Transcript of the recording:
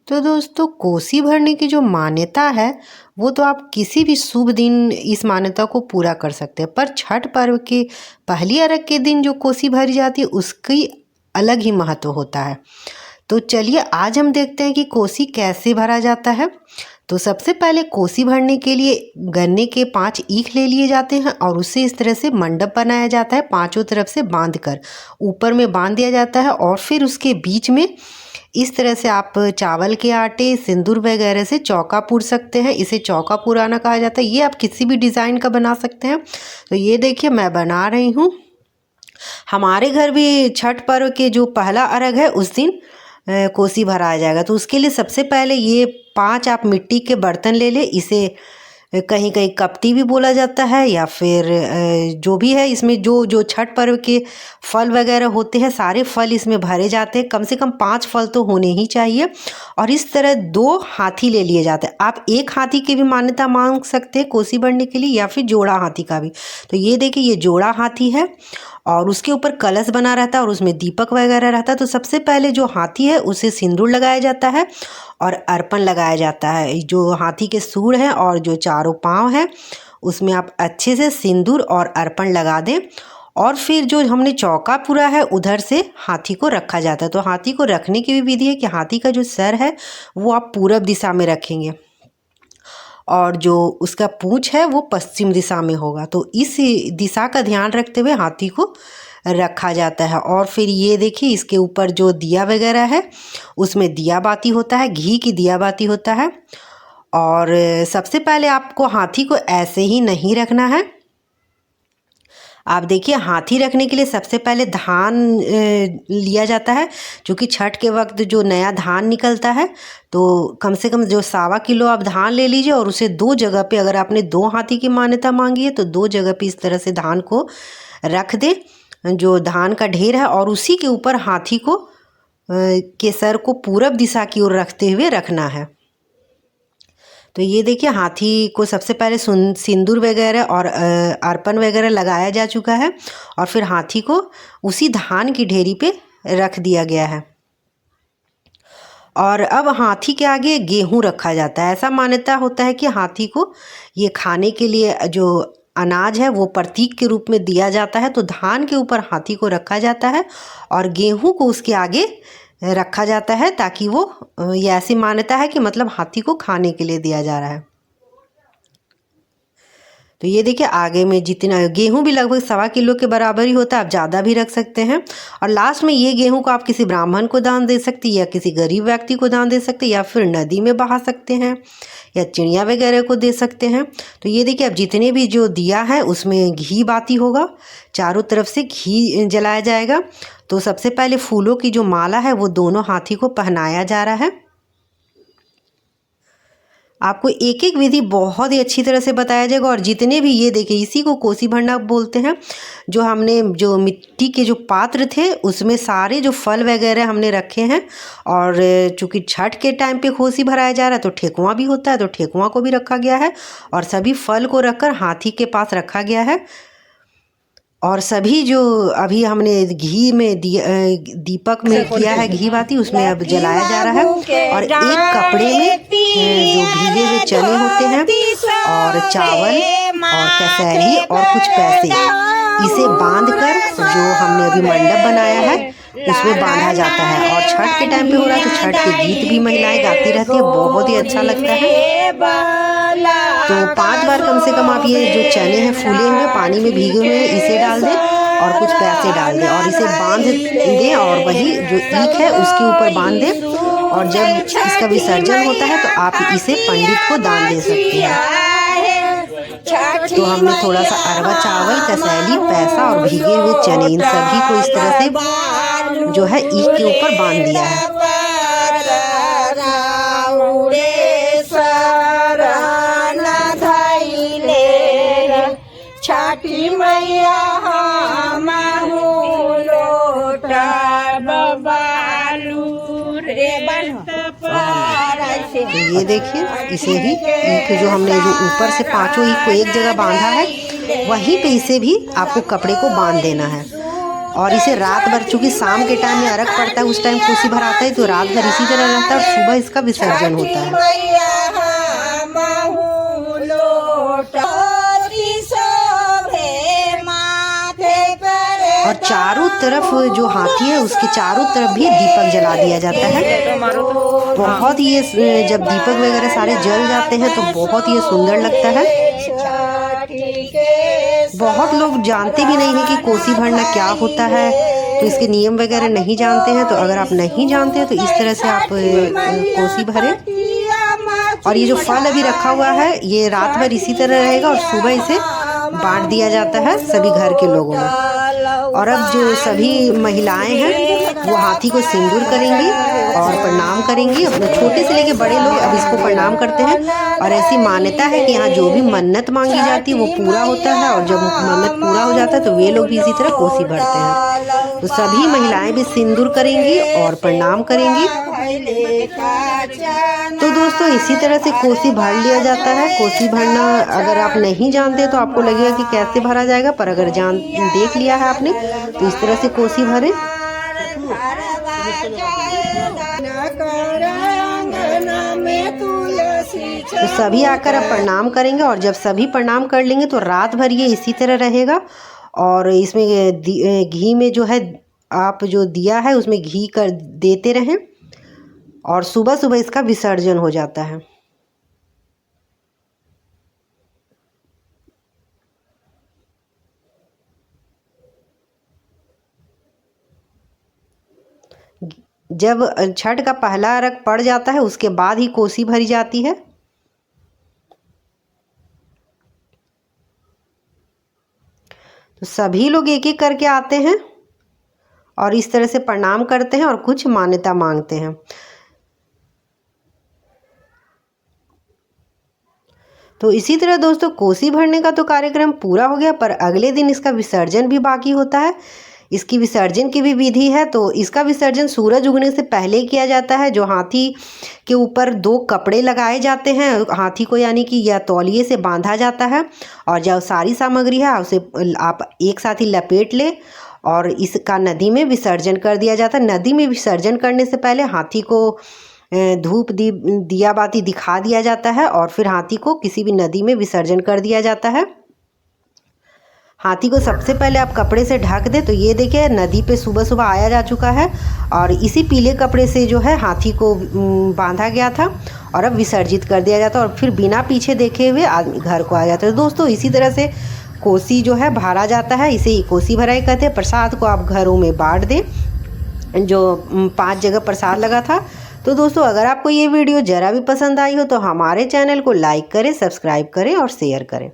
तो दोस्तों कोसी भरने की जो मान्यता है वो तो आप किसी भी शुभ दिन इस मान्यता को पूरा कर सकते हैं, पर छठ पर्व के पहली अरग के दिन जो कोसी भरी जाती है उसकी अलग ही महत्व होता है। तो चलिए आज हम देखते हैं कि कोसी कैसे भरा जाता है। तो सबसे पहले कोसी भरने के लिए गन्ने के 5 ईख ले लिए जाते हैं और उससे इस तरह से मंडप बनाया जाता है, पांचों तरफ से बांध कर ऊपर में बांध दिया जाता है और फिर उसके बीच में इस तरह से आप चावल के आटे सिंदूर वगैरह से चौका पूर सकते हैं। इसे चौका पुराना कहा जाता है। ये आप किसी भी डिज़ाइन का बना सकते हैं। तो ये देखिए मैं बना रही हूँ। हमारे घर भी छठ पर्व के जो पहला अर्घ है उस दिन कोसी भराया जाएगा। तो उसके लिए सबसे पहले ये 5 आप मिट्टी के बर्तन ले लें। इसे कहीं कहीं कपटी भी बोला जाता है या फिर जो भी है, इसमें जो जो छठ पर्व के फल वगैरह होते हैं सारे फल इसमें भरे जाते हैं। कम से कम 5 फल तो होने ही चाहिए। और इस तरह 2 हाथी ले लिए जाते हैं। आप 1 हाथी की भी मान्यता मांग सकते हैं कोसी भरने के लिए या फिर जोड़ा हाथी का भी। तो ये देखिए ये जोड़ा हाथी है और उसके ऊपर कलश बना रहता है और उसमें दीपक वगैरह रहता है। तो सबसे पहले जो हाथी है उसे सिंदूर लगाया जाता है और अर्पण लगाया जाता है। जो हाथी के सूंड हैं और जो चारों पाँव हैं उसमें आप अच्छे से सिंदूर और अर्पण लगा दें। और फिर जो हमने चौका पूरा है उधर से हाथी को रखा जाता है। तो हाथी को रखने की भी विधि है कि हाथी का जो सर है वो आप पूरब दिशा में रखेंगे और जो उसका पूंछ है वो पश्चिम दिशा में होगा। तो इस दिशा का ध्यान रखते हुए हाथी को रखा जाता है। और फिर ये देखिए इसके ऊपर जो दिया वगैरह है उसमें दिया बाती होता है, घी की दिया बाती होता है। और सबसे पहले आपको हाथी को ऐसे ही नहीं रखना है। आप देखिए हाथी रखने के लिए सबसे पहले धान लिया जाता है, क्योंकि छठ के वक्त जो नया धान निकलता है तो कम से कम जो 1.25 किलो आप धान ले लीजिए और उसे 2 जगह पे, अगर आपने 2 हाथी की मान्यता मांगी है तो 2 जगह पे इस तरह से धान को रख दे, जो धान का ढेर है, और उसी के ऊपर हाथी को के सर को पूरब दिशा की ओर रखते हुए रखना है। तो ये देखिए हाथी को सबसे पहले सिंदूर वगैरह और अर्पण वगैरह लगाया जा चुका है और फिर हाथी को उसी धान की ढेरी पे रख दिया गया है। और अब हाथी के आगे गेहूं रखा जाता है। ऐसा मान्यता होता है कि हाथी को ये खाने के लिए जो अनाज है वो प्रतीक के रूप में दिया जाता है। तो धान के ऊपर हाथी को रखा जाता है और गेहूं को उसके आगे रखा जाता है, ताकि वो, ये ऐसी मान्यता है कि मतलब हाथी को खाने के लिए दिया जा रहा है। तो ये देखिए आगे में जितना गेहूं भी लगभग 1.25 किलो के बराबर ही होता है, आप ज़्यादा भी रख सकते हैं। और लास्ट में ये गेहूं को आप किसी ब्राह्मण को दान दे सकते हैं या किसी गरीब व्यक्ति को दान दे सकते हैं या फिर नदी में बहा सकते हैं या चिड़िया वगैरह को दे सकते हैं। तो ये देखिए अब जितने भी जो दिया है उसमें घी बाती होगा, चारों तरफ से घी जलाया जाएगा। तो सबसे पहले फूलों की जो माला है वो दोनों हाथी को पहनाया जा रहा है। आपको एक एक विधि बहुत ही अच्छी तरह से बताया जाएगा। और जितने भी, ये देखिए इसी को कोसी भरना बोलते हैं। जो हमने जो मिट्टी के जो पात्र थे उसमें सारे जो फल वगैरह हमने रखे हैं। और चूँकि छठ के टाइम पे कोसी भराया जा रहा है तो ठेकुआ भी होता है, तो ठेकुआ को भी रखा गया है और सभी फल को रखकर हाथी के पास रखा गया है। और सभी जो अभी हमने घी में दीपक में किया है घी बाती, उसमें अब जलाया जा रहा है। और एक कपड़े में जो भीगे हुए चने होते हैं और चावल और कसैली और कुछ पैसे, इसे बांधकर जो हमने अभी मंडप बनाया है उसमें बांधा जाता है। और छठ के टाइम पे हो रहा है तो छठ के गीत भी महिलाएं गाती रहती है, बहुत ही अच्छा लगता है। तो 5 बार कम से कम आप ये जो चने हैं फूले हुए पानी में भीगे हुए इसे डाल दें और कुछ पैसे डाल दें और इसे बांध दें और वही जो ईख है उसके ऊपर बांध दें। और जब इसका विसर्जन होता है तो आप इसे पंडित को दान दे सकते हैं। तो हमने थोड़ा सा अरवा चावल, कसैली, पैसा और भीगे हुए चने, इन सभी को इस तरह से जो है ईख के ऊपर बांध दिया है। छठी मैया तो ये देखिए इसे भी ईख जो हमने जो ऊपर से 5 ईख को एक जगह बांधा है वहीं पे इसे भी आपको कपड़े को बांध देना है। और इसे रात भर, चूँकि शाम के टाइम में अर्घ पड़ता है उस टाइम कोसी भराता है, तो रात भर इसी तरह रहता है और सुबह इसका विसर्जन होता है। और चारों तरफ जो हाथी है उसके चारों तरफ भी दीपक जला दिया जाता है। बहुत ये जब दीपक वगैरह सारे जल जाते हैं तो बहुत ये सुंदर लगता है। बहुत लोग जानते भी नहीं है कि कोसी भरना क्या होता है, तो इसके नियम वगैरह नहीं जानते हैं। तो अगर आप नहीं जानते हैं तो इस तरह से आप कोसी भरें। और ये जो फल अभी रखा हुआ है ये रात भर इसी तरह रहेगा और सुबह इसे बांट दिया जाता है सभी घर के लोगों में। और अब जो सभी महिलाएं हैं वो हाथी को सिंदूर करेंगी और प्रणाम करेंगी। अपने छोटे से लेके बड़े लोग अब इसको प्रणाम करते हैं। और ऐसी मान्यता है कि यहाँ जो भी मन्नत मांगी जाती है वो पूरा होता है, और जब मन्नत पूरा हो जाता है तो वे लोग भी इसी तरह कोसी भरते हैं। तो सभी महिलाएं भी सिंदूर करेंगी और प्रणाम करेंगी। तो दोस्तों इसी तरह से कोसी भर लिया जाता है। कोसी भरना अगर आप नहीं जानते तो आपको लगेगा कि कैसे भरा जाएगा, पर अगर देख लिया है आपने तो इस तरह से कोसी भरें। तो सभी आकर अब प्रणाम करेंगे, और जब सभी प्रणाम कर लेंगे तो रात भर ये इसी तरह रहेगा। और इसमें घी में जो है आप जो दिया है उसमें घी कर देते रहें, और सुबह सुबह इसका विसर्जन हो जाता है। जब छठ का पहला अर्घ पड़ जाता है उसके बाद ही कोसी भरी जाती है। तो सभी लोग एक एक करके आते हैं और इस तरह से प्रणाम करते हैं और कुछ मान्यता मांगते हैं। तो इसी तरह दोस्तों कोसी भरने का तो कार्यक्रम पूरा हो गया, पर अगले दिन इसका विसर्जन भी बाकी होता है। इसकी विसर्जन की भी विधि है। तो इसका विसर्जन सूरज उगने से पहले किया जाता है। जो हाथी के ऊपर 2 कपड़े लगाए जाते हैं, हाथी को यानी कि या तौलिए से बांधा जाता है, और जो सारी सामग्री है उसे आप एक साथ ही लपेट ले और इसका नदी में विसर्जन कर दिया जाता है। नदी में विसर्जन करने से पहले हाथी को धूप दिया बाती दिखा दिया जाता है, और फिर हाथी को किसी भी नदी में विसर्जन कर दिया जाता है। हाथी को सबसे पहले आप कपड़े से ढक दे। तो ये देखिए नदी पे सुबह सुबह आया जा चुका है, और इसी पीले कपड़े से जो है हाथी को बांधा गया था और अब विसर्जित कर दिया जाता है, और फिर बिना पीछे देखे हुए आदमी घर को आ जाता है। दोस्तों इसी तरह से कोसी जो है भरा जाता है। इसे ही कोसी भराई कहते हैं। प्रसाद को आप घरों में बांट दें। जो 5 जगह प्रसाद लगा था। तो दोस्तों अगर आपको ये वीडियो ज़रा भी पसंद आई हो तो हमारे चैनल को लाइक करें, सब्सक्राइब करें और शेयर करें।